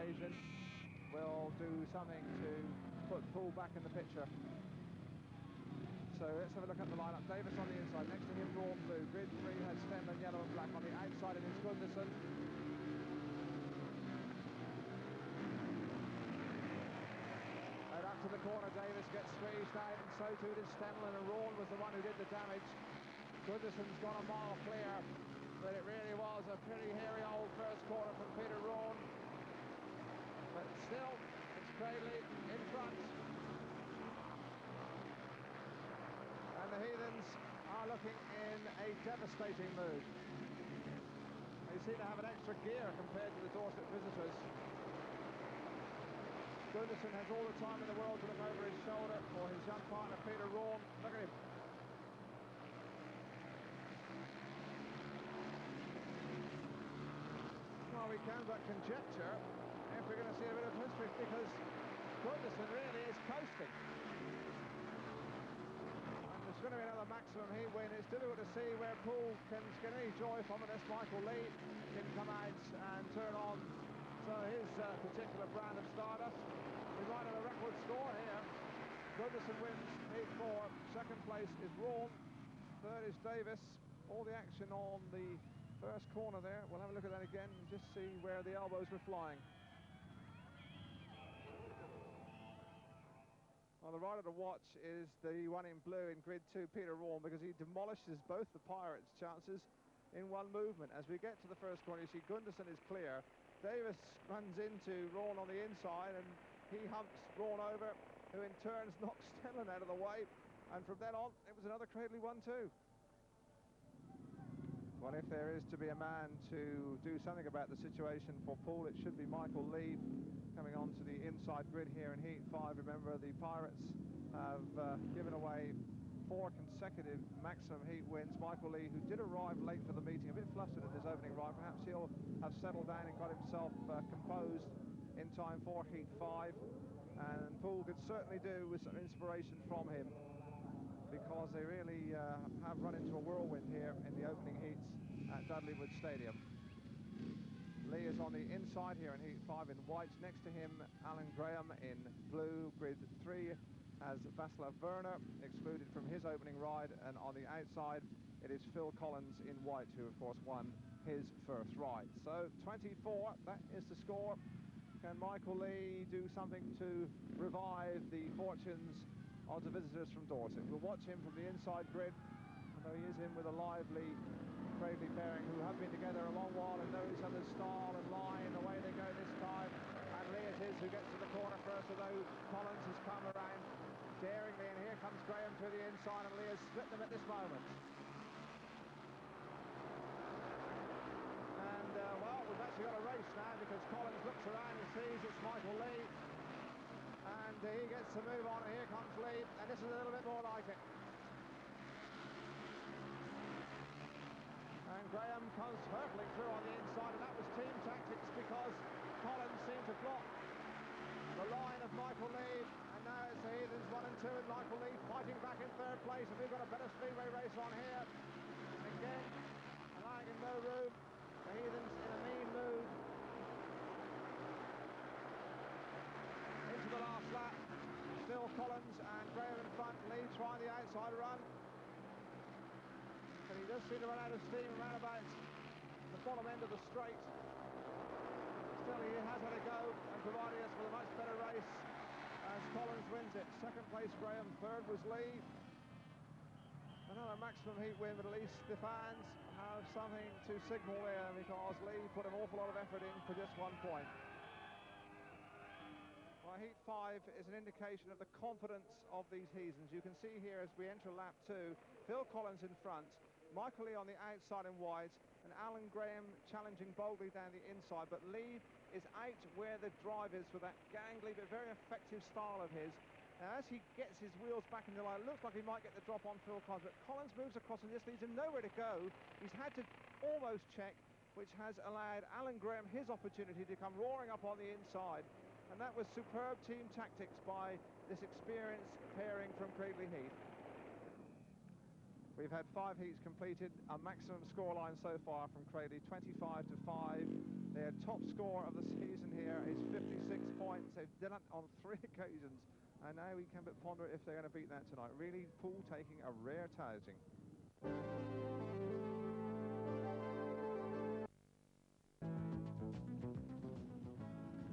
occasion will do something to put Poole back in the picture. So let's have a look at the lineup. Davis on the inside, next to him Rawn blue. Grid 3 has Stenlund yellow and black. On the outside it is Gunderson. And up to the corner, Davis gets squeezed out, and so too did Stenlund, and Rawn was the one who did the damage. Gunderson's gone a mile clear, but it really was a pretty hairy old first corner from Peter Rawn. But still, it's Cradley in front. And the Heathens are looking in a devastating mood. They seem to have an extra gear compared to the Dorset visitors. Gunderson has all the time in the world to look over his shoulder for his young partner Peter Rawn. Look at him. Well, we can but conjecture if we're going to see a bit of history, because Gunderson really is coasting. There's going to be another maximum heat win. It's difficult to see where Poole can get any joy from it, as Michael Lee can come out and turn on his particular brand of Stardust. We might have a record score here. Gunderson wins heat 4. Second place is Rawn. Third is Davis. All the action on the first corner there. We'll have a look at that again and just see where the elbows were flying. Well, the rider to watch is the one in blue in grid 2, Peter Rawn, because he demolishes both the Pirates' chances in one movement. As we get to the first corner, you see Gunderson is clear. Davis runs into Rawn on the inside, and he humps Rawn over, who in turn knocks Stenlund out of the way. And from then on, it was another Cradley 1-2. Well, if there is to be a man to do something about the situation for Poole, it should be Michael Lee. Coming on to the inside grid here in heat 5. Remember, the Pirates have given away 4 consecutive maximum heat wins. Michael Lee, who did arrive late for the meeting, a bit flustered in his opening ride. Perhaps he'll have settled down and got himself composed in time for heat 5. And Poole could certainly do with some inspiration from him, because they really have run into a whirlwind here in the opening heats at Dudley Wood Stadium. Lee is on the inside here in heat 5 in white. Next to him, Alan Graham in blue. Grid 3 has Václav Werner, excluded from his opening ride. And on the outside, it is Phil Collins in white, who of course won his first ride. So 24, that is the score. Can Michael Lee do something to revive the fortunes of the visitors from Dorset? We'll watch him from the inside grid, although he is in with a lively Cradley pairing who have been together a long while and know each other's style and line. Away they go this time, and Lee it is who gets to the corner first, although Collins has come around daringly, and here comes Graham to the inside, and Lee has split them at this moment. And well, we've actually got a race now, because Collins looks around and sees it's Michael Lee, and he gets to move on, and here comes Lee, and this is a little bit more like it. And Graham comes hurtling through on the inside, and that was team tactics, because Collins seemed to block the line of Michael Lee. And now it's the Heathens 1 and 2, and Michael Lee fighting back in third place. And we've got a better speedway race on here. Again, allowing him no room. The Heathens in a mean mood. Into the last lap. Still Collins and Graham in front. Lee trying the outside run. But he does seem to run out of steam around about the bottom end of the straight. Still, he has had a go and providing us with a much better race as Collins wins it. Second place Graham, third was Lee. Another maximum heat win, but at least the fans have something to signal there, because Lee put an awful lot of effort in for just 1 point. Well, heat 5 is an indication of the confidence of these Heathens. You can see here as we enter lap 2, Phil Collins in front, Michael Lee on the outside in white, and Alan Graham challenging boldly down the inside. But Lee is out where the drive is with that gangly but very effective style of his. Now, as he gets his wheels back in the line, it looks like he might get the drop on Phil Collins, but Collins moves across and just leaves him nowhere to go. He's had to almost check, which has allowed Alan Graham his opportunity to come roaring up on the inside. And that was superb team tactics by this experienced pairing from Cradley Heath. We've had 5 heats completed, a maximum scoreline so far from Cradley, 25 to 5. Their top score of the season here is 50. points. They've done it on 3 occasions, and now we can but ponder if they're going to beat that tonight. Really, Poole taking a rare touting.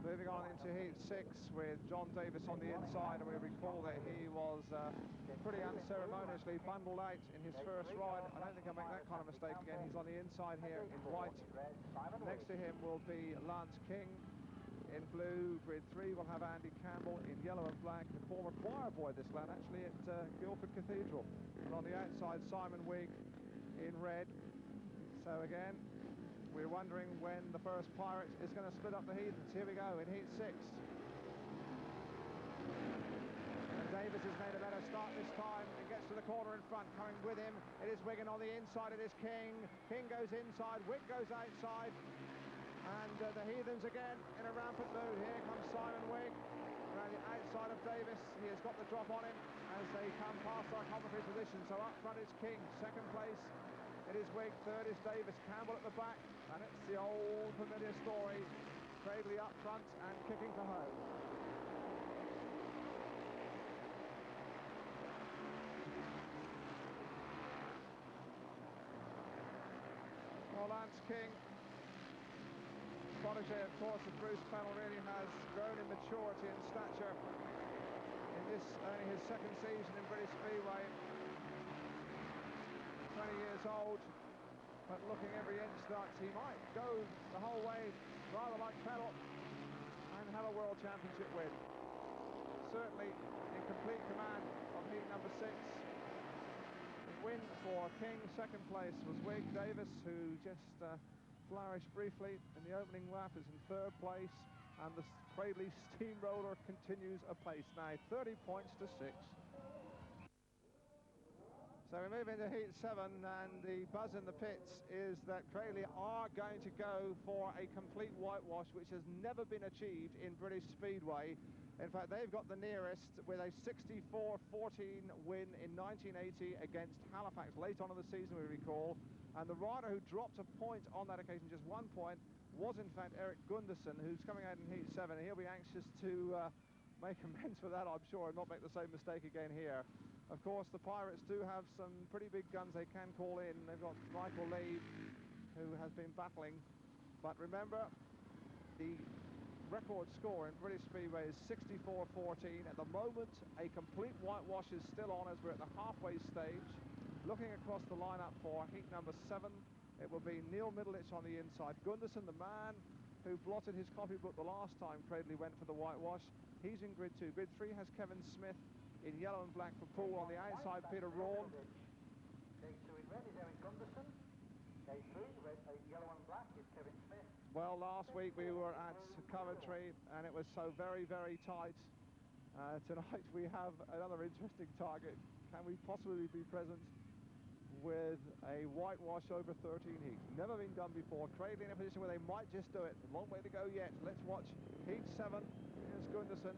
Moving on into heat 6 with John Davis on the inside, and we recall that he was pretty unceremoniously bundled out in his first ride. I don't think I'll make that kind of mistake again. He's on the inside here in white. Next to him will be Lance King. In blue, grid 3, we'll have Andy Campbell. In yellow and black, the former choir boy, this lad, actually, at Guildford Cathedral. And on the outside, Simon Wigg in red. So again, we're wondering when the first Pirate is going to split up the Heathens. Here we go in heat 6. And Davis has made a better start this time and gets to the corner in front. Coming with him, it is Wigan on the inside. It is King. King goes inside. Wigg goes outside. And the Heathens again in a rampant mood. Here comes Simon Wigg around the outside of Davis. He has got the drop on him as they come past our commentary position. So up front is King. Second place, it is Wigg. Third is Davis. Campbell at the back. And it's the old familiar story. Cradley up front and kicking for home. Well, Lance King, protege, of course, of Bruce Pennell, really has grown in maturity and stature in this only his second season in British Speedway. 20 years old, but looking every inch that he might go the whole way, rather like Pennell, and have a World Championship win. Certainly in complete command of heat number 6. The win for King. Second place was Wigg. Davis, who just flourished briefly in the opening lap, is in third place, and the Cradley steamroller continues apace now, 30 points to 6. So we move into heat 7, and the buzz in the pits is that Cradley are going to go for a complete whitewash, which has never been achieved in British Speedway. In fact, they've got the nearest with a 64-14 win in 1980 against Halifax late on in the season, we recall. And the rider who dropped a point on that occasion, just 1 point, was in fact Eric Gunderson, who's coming out in heat 7, and he'll be anxious to make amends for that, I'm sure, and not make the same mistake again here. Of course, the Pirates do have some pretty big guns they can call in. They've got Michael Lee, who has been battling. But remember, the record score in British Speedway is 64-14. At the moment, a complete whitewash is still on as we're at the halfway stage. Looking across the lineup for heat number 7, it will be Neil Middleditch on the inside. Gunderson, the man who blotted his copybook the last time Cradley went for the whitewash, he's in grid 2. Grid 3 has Kevin Smith in yellow and black for Poole. On the outside, Peter Rawn. Gate 2 in red is Eric Gunderson. Gate 3 in yellow and black is Kevin Smith. Well, last week we were at Coventry and it was so very, very tight. Tonight we have another interesting target. Can we possibly be present with a whitewash over 13 heats? Never been done before. Cradley in a position where they might just do it. A long way to go yet. Let's watch heat 7. Here's Gunderson.